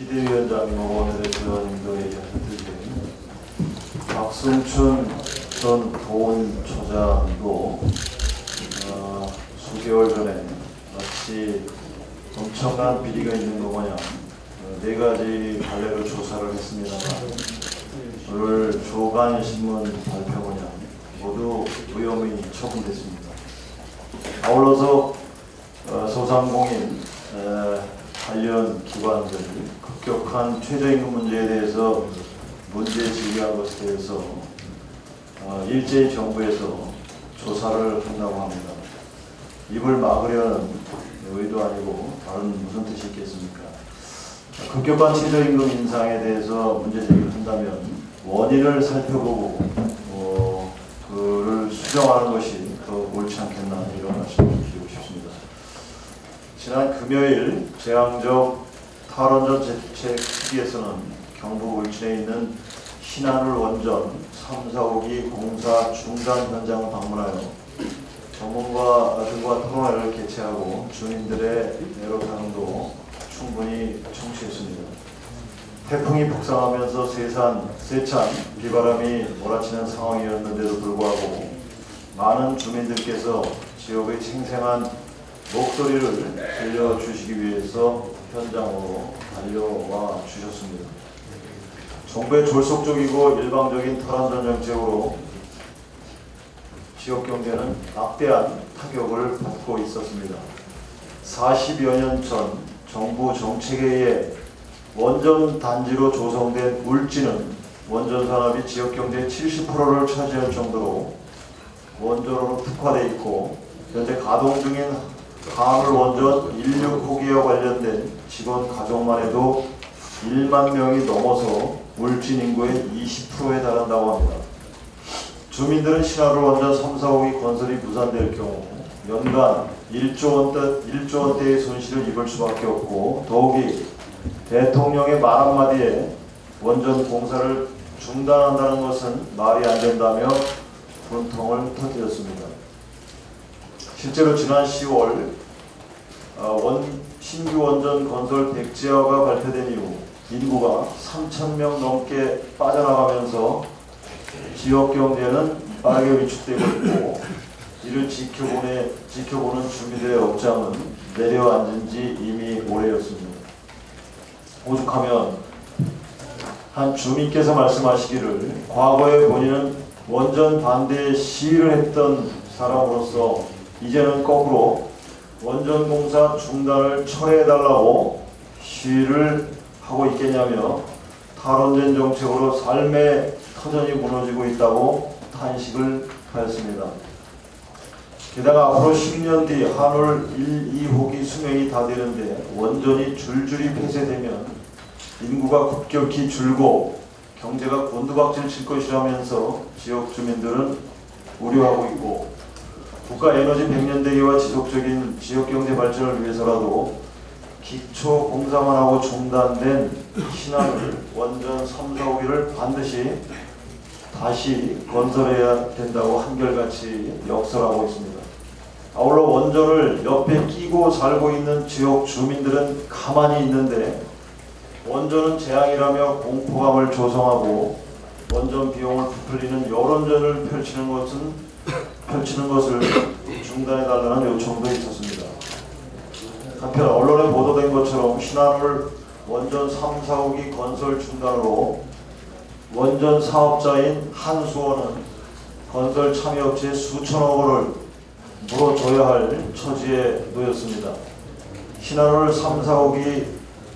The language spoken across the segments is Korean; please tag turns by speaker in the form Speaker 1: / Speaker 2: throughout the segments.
Speaker 1: 비대위원장님하고 오늘의 대원님들의 의견을 박승춘 전 보훈처장도 수개월 전에 마치 엄청난 비리가 있는 거 마냥 4가지 갈래로 조사를 했습니다만 오늘 조간신문 발표 마냥 모두 무혐의 처분됐습니다. 아울러서 소상공인 관련 기관들 급격한 최저임금 문제에 대해서 문제 제기한 것에 대해서 일제히 정부에서 조사를 한다고 합니다. 입을 막으려는 의도 아니고 다른 무슨 뜻이 있겠습니까? 급격한 최저임금 인상에 대해서 문제 제기를 한다면 원인을 살펴보고 그를 수정하는 것이 더 옳지 않겠나 이런 말씀을 드리고 싶습니다. 지난 금요일 재앙적 탈원전 대책 특위에서는 경북 울진에 있는 신한울 원전 3, 4호기 공사 중단 현장을 방문하여 전문가들과 토론회를 개최하고 주민들의 애로사항도 충분히 청취했습니다. 태풍이 북상하면서 세찬 비바람이 몰아치는 상황이었는데도 불구하고 많은 주민들께서 지역의 생생한 목소리를 들려주시기 위해서 현장으로 달려와 주셨습니다. 정부의 졸속적이고 일방적인 탈원전 정책으로 지역경제는 막대한 타격을 받고 있었습니다. 40여 년 전 정부 정책에 의해 원전 단지로 조성된 울진은 원전 산업이 지역경제의 70%를 차지할 정도로 원전으로 특화되어 있고 현재 가동 중인 한울 원전 16호기와 관련된 직원 가족만 해도 1만 명이 넘어서 울진 인구의 20%에 달한다고 합니다. 주민들은 신한울 원전 3, 4호기 건설이 무산될 경우 연간 1조 원대의 손실을 입을 수밖에 없고 더욱이 대통령의 말 한마디에 원전 공사를 중단한다는 것은 말이 안 된다며 분통을 터뜨렸습니다. 실제로 지난 10월 신규 원전 건설 백지화가 발표된 이후 인구가 3,000명 넘게 빠져나가면서 지역 경제는 빠르게 위축되고 있고 이를 지켜보는 주민들의 억장은 내려앉은 지 이미 오래였습니다. 오죽하면 한 주민께서 말씀하시기를 과거에 본인은 원전 반대에 시위를 했던 사람으로서 이제는 거꾸로 원전 공사 중단을 철회해달라고 시위를 하고 있겠냐며 탈원전 정책으로 삶의 터전이 무너지고 있다고 탄식을 하였습니다. 게다가 앞으로 10년 뒤 한울 1, 2호기 수명이 다 되는데 원전이 줄줄이 폐쇄되면 인구가 급격히 줄고 경제가 곤두박질 칠 것이라면서 지역 주민들은 우려하고 있고 국가에너지 100년대계와 지속적인 지역경제 발전을 위해서라도 기초 공사만 하고 중단된 신한울 원전 3, 4호기를 반드시 다시 건설해야 된다고 한결같이 역설하고 있습니다. 아울러 원전을 옆에 끼고 살고 있는 지역 주민들은 가만히 있는데 원전은 재앙이라며 공포감을 조성하고 원전 비용을 부풀리는 여론전을 펼치는 것을 중단해달라는 요청도 있었습니다. 한편 언론에 보도된 것처럼 신한울 원전 3, 4호기 건설 중단으로 원전 사업자인 한수원은 건설 참여업체에 수천억 원을 물어줘야 할 처지에 놓였습니다. 신한울 3, 4호기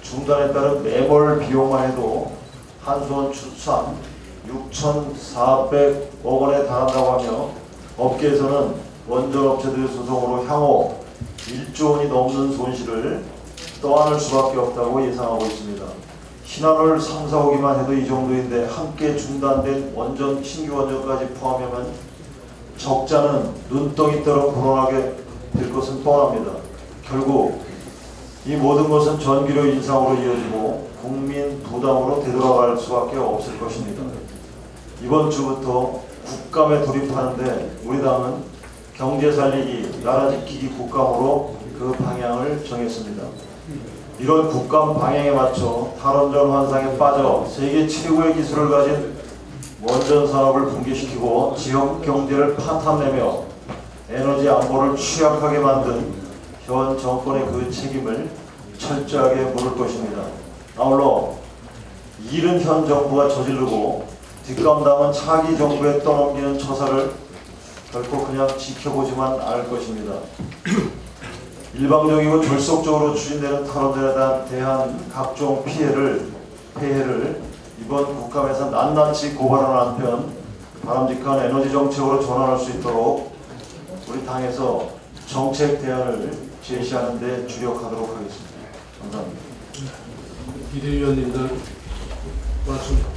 Speaker 1: 중단에 따른 매몰 비용만 해도 한수원 추산 6,400억 원에 달한다고 하며 업계에서는 원전업체들의 소송으로 향후 1조 원이 넘는 손실을 떠안을 수밖에 없다고 예상하고 있습니다. 신한울 3, 4호기만 해도 이 정도인데 함께 중단된 원전 신규 원전까지 포함하면 적자는 눈덩이처럼 불어나게 될 것은 뻔합니다. 결국 이 모든 것은 전기료 인상으로 이어지고 국민 부담으로 되돌아갈 수밖에 없을 것입니다. 이번 주부터 국감에 돌입하는데 우리 당은 경제 살리기, 나라 지키기 국감으로 그 방향을 정했습니다. 이런 국감 방향에 맞춰 탈원전 환상에 빠져 세계 최고의 기술을 가진 원전 산업을 붕괴시키고 지역 경제를 파탄내며 에너지 안보를 취약하게 만든 현 정권의 그 책임을 철저하게 물을 것입니다. 아울러 이른 현 정부가 저지르고 뒷감당은 차기 정부에 떠넘기는 처사를 결코 그냥 지켜보지만 않을 것입니다. 일방적이고 졸속적으로 추진되는 탈원전에 대한 각종 폐해를 이번 국감에서 낱낱이 고발하는 한편 바람직한 에너지 정책으로 전환할 수 있도록 우리 당에서 정책 대안을 제시하는 데 주력하도록 하겠습니다. 감사합니다.
Speaker 2: 비대위원님들 말씀